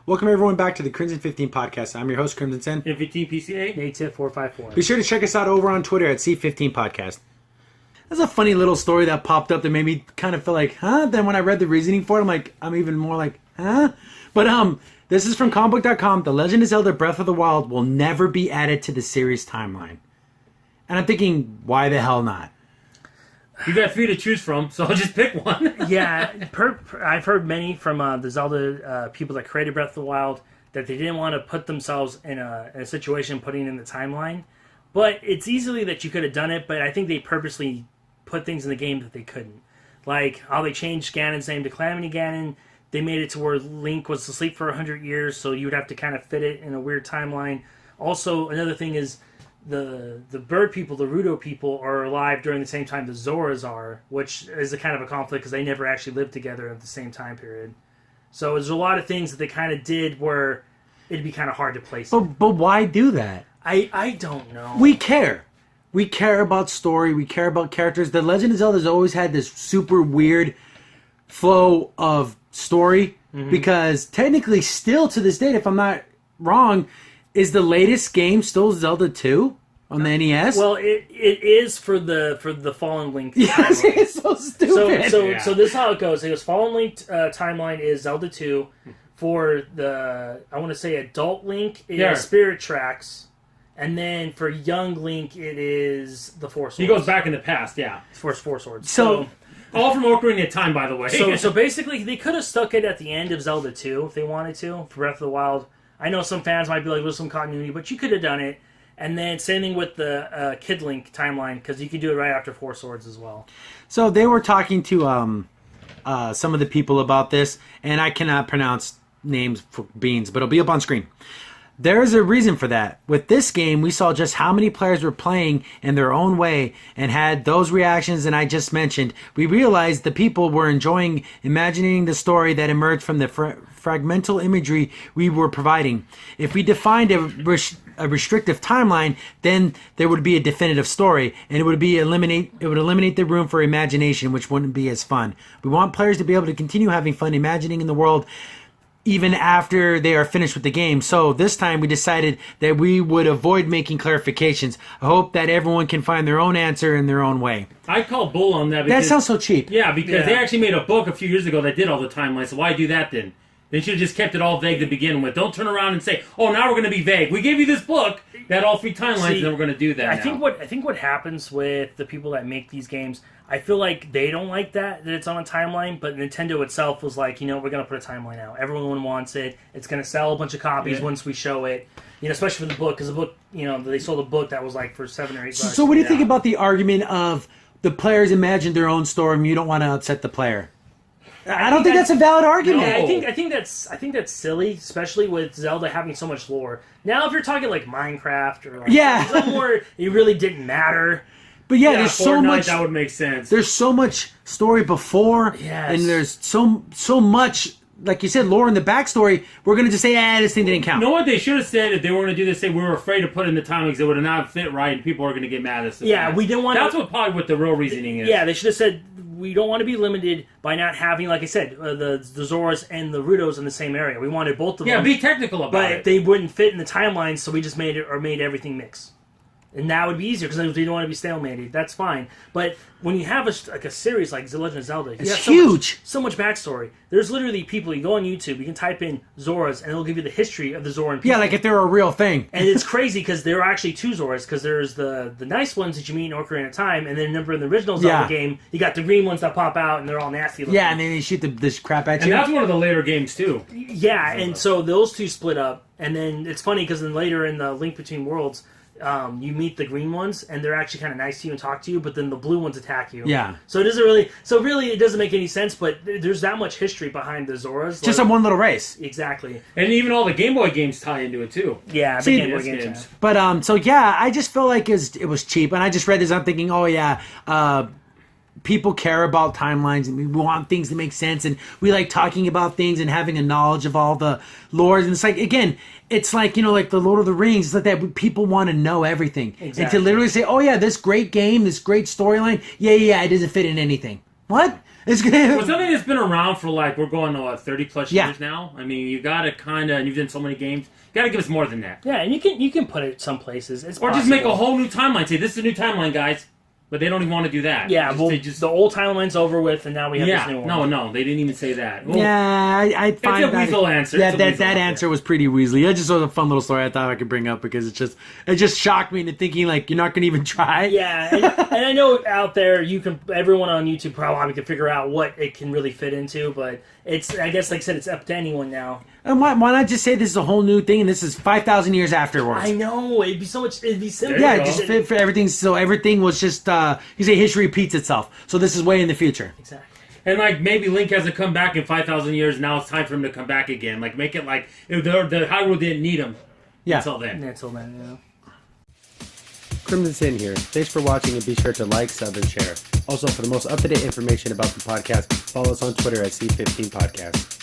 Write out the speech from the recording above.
Welcome everyone back to the Crimson 15 podcast. I'm your host, Crimson Sen. M15 PCA. Native 454. Be sure to check us out over on Twitter at C15 Podcast. There's a funny little story that popped up that made me kind of feel like, huh? Then when I read the reasoning for it, I'm even more like, huh? But this is from comicbook.com. The Legend of Zelda Breath of the Wild will never be added to the series timeline. And I'm thinking, why the hell not? You got 3 to choose from, so I'll just pick one. Yeah, I've heard many from the Zelda people that created Breath of the Wild that they didn't want to put themselves in a situation putting in the timeline. But it's easily that you could have done it, but I think they purposely put things in the game that they couldn't. Like how they changed Ganon's name to Calamity Ganon. They made it to where Link was asleep for 100 years, so you would have to kind of fit it in a weird timeline. Also, another thing is the bird people, the Rudo people, are alive during the same time the Zoras are, which is a kind of a conflict because they never actually lived together at the same time period. So there's a lot of things that they kind of did where it'd be kind of hard to place. But why do that? I don't know. We care. We care about story. We care about characters. The Legend of Zelda has always had this super weird flow of story because technically still to this date, if I'm not wrong, is the latest game still Zelda 2 on the NES? Well, it is for the Fallen Link. Yes, it's so stupid. So this is how it goes. It goes Fallen Link timeline is Zelda 2. For the, I want to say Adult Link, it is Spirit Tracks. And then for Young Link, it is the Four Swords. He goes back in the past, yeah. It's Four Swords. So all from Ocarina of Time, by the way. So basically, they could have stuck it at the end of Zelda 2 if they wanted to, for Breath of the Wild. I know some fans might be like, there's some continuity, but you could have done it. And then same thing with the Kid Link timeline, because you could do it right after Four Swords as well. So they were talking to some of the people about this, and I cannot pronounce names for beans, but it'll be up on screen. There is a reason for that. With this game, we saw just how many players were playing in their own way and had those reactions that I just mentioned. We realized the people were enjoying imagining the story that emerged from the fragmental imagery we were providing. If we defined a restrictive timeline, then there would be a definitive story, and it would eliminate the room for imagination, which wouldn't be as fun. We want players to be able to continue having fun imagining in the world even after they are finished with the game. So this time we decided that we would avoid making clarifications. I hope that everyone can find their own answer in their own way. I call bull on that. Because, that sounds so cheap. Yeah, because they actually made a book a few years ago that did all the timelines, so why do that then? They should have just kept it all vague to begin with. Don't turn around and say, oh, now we're going to be vague. We gave you this book that had all 3 timelines, and then we're going to do that I think what happens with the people that make these games, I feel like they don't like that it's on a timeline, but Nintendo itself was like, we're going to put a timeline out. Everyone wants it. It's going to sell a bunch of copies once we show it. Especially for the book, because the book, they sold a book that was like for $7 or $8. So what do you think about the argument of the players imagine their own story and you don't want to upset the player? I don't think that's a valid argument. No. I think that's silly, especially with Zelda having so much lore. Now, if you're talking like Minecraft or something where it really didn't matter. But there's so much that would make sense. There's so much story before, and there's so much, like you said, lore in the backstory. We're gonna just say, this thing didn't count. You know what they should have said if they were gonna do this? Say we were afraid to put in the time because it would have not fit right, and people are gonna get mad at us. Yeah, we didn't want. That's what the real reasoning is. Yeah, they should have said we don't want to be limited by not having, like I said, the Zoras and the Rudos in the same area. We wanted both of them. Yeah, be technical about it. But they wouldn't fit in the timeline, so we just made everything mix. And that would be easier, because they don't want to be stalemated. That's fine. But when you have a series like The Legend of Zelda, it's huge. So much backstory. There's literally people, you go on YouTube, you can type in Zoras, and it'll give you the history of the Zoran people. Yeah, like if they're a real thing. And it's crazy, because there are actually 2 Zoras, because there's the nice ones that you meet in Ocarina of Time, and then remember in the original Zelda game, you got the green ones that pop out, and they're all nasty looking. Yeah, and then they shoot this crap at you. And that's one of the later games, too. Yeah, and so those 2 split up, and then it's funny, because then later in the Link Between Worlds, you meet the green ones, and they're actually kind of nice to you and talk to you, but then the blue ones attack you. Yeah. So it doesn't make any sense, but there's that much history behind the Zoras. Just one little race. Exactly. And even all the Game Boy games tie into it, too. Yeah, the Game Boy games. But, I just feel like it was cheap, and I just read this, I'm thinking, people care about timelines, and we want things to make sense, and we like talking about things and having a knowledge of all the lores. And it's like, again, it's like, like the Lord of the Rings. It's like that people want to know everything. Exactly. And to literally say, this great game, this great storyline, it doesn't fit in anything. What? It's For gonna. something that's been around for like, we're going to 30 plus Yeah. years now. I mean, you got to kind of, and you've done so many games, you got to give us more than that. Yeah, and you can put it some places. It's Or just make a whole new timeline. Say, this is a new timeline, guys. But they don't even want to do that. Yeah, well, they just the old timeline's over with, and now we have this new one. No, they didn't even say that. Well, Yeah, I find it's a weasel answer. Yeah, It's a that weasel answer was pretty weaselly. It just was a fun little story I thought I could bring up because it just shocked me into thinking like you're not going to even try. Yeah, and I know out there everyone on YouTube probably can figure out what it can really fit into, but I guess like I said, it's up to anyone now. And why not just say this is a whole new thing and this is 5,000 years afterwards? I know it'd be simple. Yeah, you go. just fit for everything. So everything was just you say history repeats itself. So this is way in the future. Exactly. And like maybe Link hasn't come back in 5,000 years. Now it's time for him to come back again. Like make it like if the Hyrule didn't need him until then. Until then, yeah. Crimson Sin here. Thanks for watching and be sure to like, sub, and share. Also, for the most up-to-date information about the podcast, follow us on Twitter at C15 Podcast.